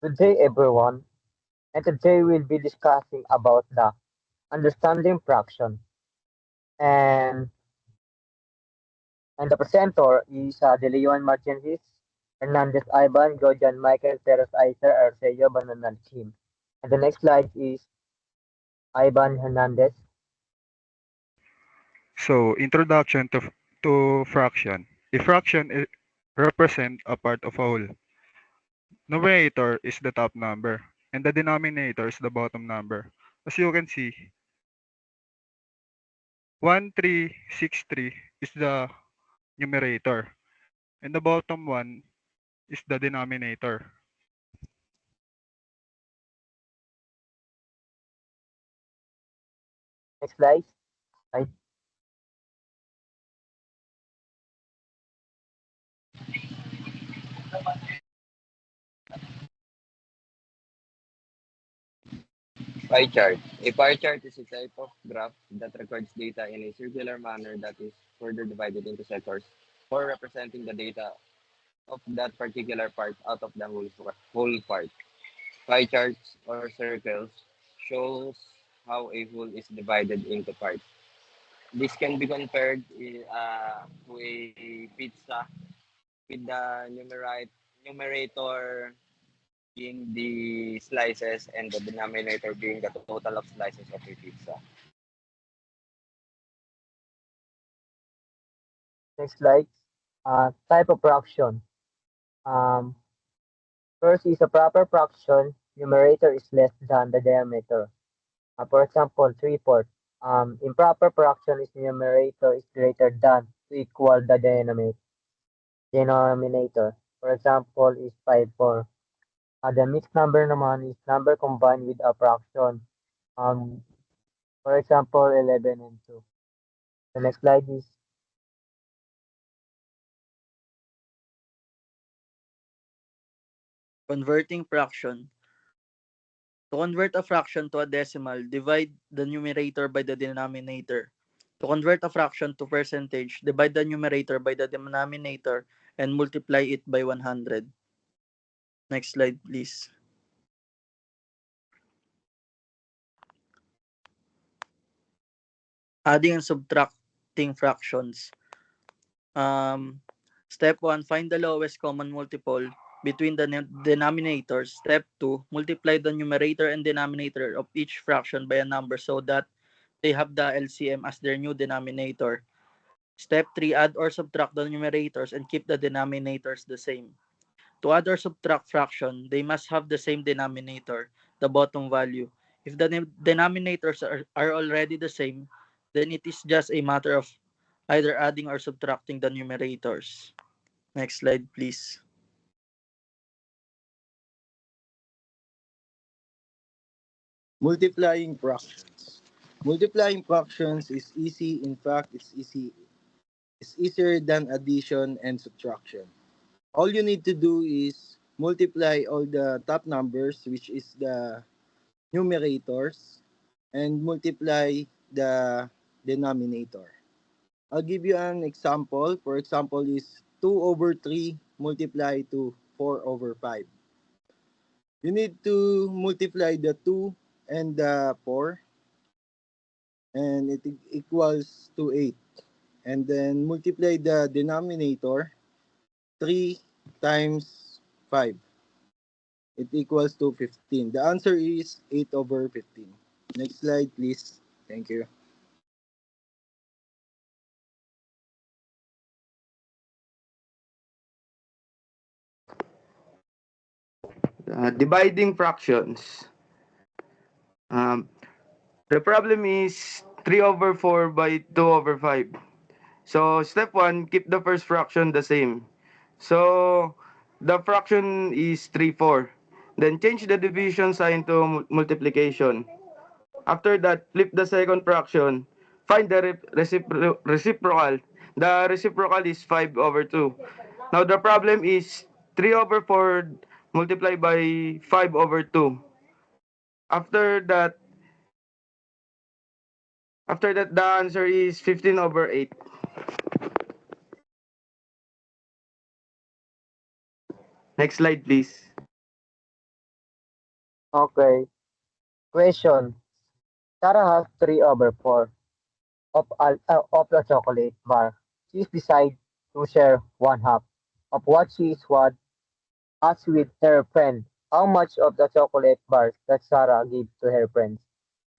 Good day, everyone. And today we'll be discussing about the understanding fraction. And and the presenter is De Leon Martinez, Hernandez Ivan, Georgian Michael, Teres Iser, Arceo Bananal Kim. And the next slide is Ivan Hernandez. So, introduction to fraction. A fraction represent a part of a whole. Numerator is the top number, and the denominator is the bottom number. As you can see, 1363 is the numerator, and the bottom one is the denominator. Next slide. Right. Pie chart. A pie chart is a type of graph that records data in a circular manner that is further divided into sectors for representing the data of that particular part out of the whole part. Pie charts or circles shows how a whole is divided into parts. This can be compared to a pizza with the numerator being the slices and the denominator being the total of slices of a pizza. Next slide. Type of fraction. Um, First is a proper fraction. Numerator is less than the denominator. For example, 3/4. Improper fraction is numerator is greater than to equal the denominator. For example, is 5/4. The mixed number naman is number combined with a fraction. Um, for example, 11 and 2. The next slide is Converting fraction. To convert a fraction to a decimal, divide the numerator by the denominator. To convert a fraction to percentage, divide the numerator by the denominator and multiply it by 100. Next slide, please. Adding and subtracting fractions. Step 1, find the lowest common multiple between the denominators. Step 2, multiply the numerator and denominator of each fraction by a number so that they have the LCM as their new denominator. Step 3, add or subtract the numerators and keep the denominators the same. To add or subtract fraction, they must have the same denominator, the bottom value. If the denominators are already the same, then it is just a matter of either adding or subtracting the numerators. Next slide, please. Multiplying fractions. Multiplying fractions is easy. In fact, it's easier than addition and subtraction. All you need to do is multiply all the top numbers, which is the numerators, and multiply the denominator. I'll give you an example. For example, is 2 over 3 multiply to 4 over 5. You need to multiply the 2 and the 4, and it equals to 8. And then multiply the denominator, 3 times 5. It equals to 15. The answer is 8 over 15. Next slide, please. Thank you. Dividing fractions. Um, the problem is 3 over 4 by 2 over 5. So step 1, keep the first fraction the same. So the fraction is 3/4. Then change the division sign to multiplication. After that, flip the second fraction. Find the reciprocal. The reciprocal is 5 over 2. Now the problem is 3 over 4 multiplied by 5 over 2. After that, the answer is 15 over 8. Next slide, please. Okay. Question. Sarah has 3 over 4 of the chocolate bar. She decides to share one half of what she was as with her friend. How much of the chocolate bars that Sarah gave to her friends?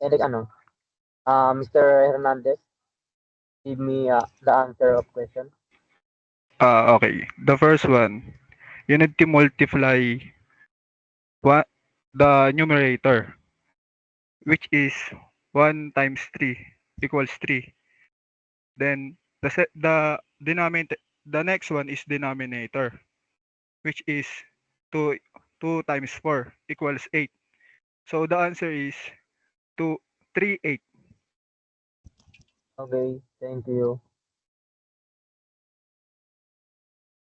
And like ano, Mr. Hernandez, give me the answer of question. Okay. The first one, you need to multiply what the numerator, which is 1 times 3 equals 3. Then the next one is denominator, which is 2 2 times 4 equals 8. So the answer is 2 3 8. Okay, thank you.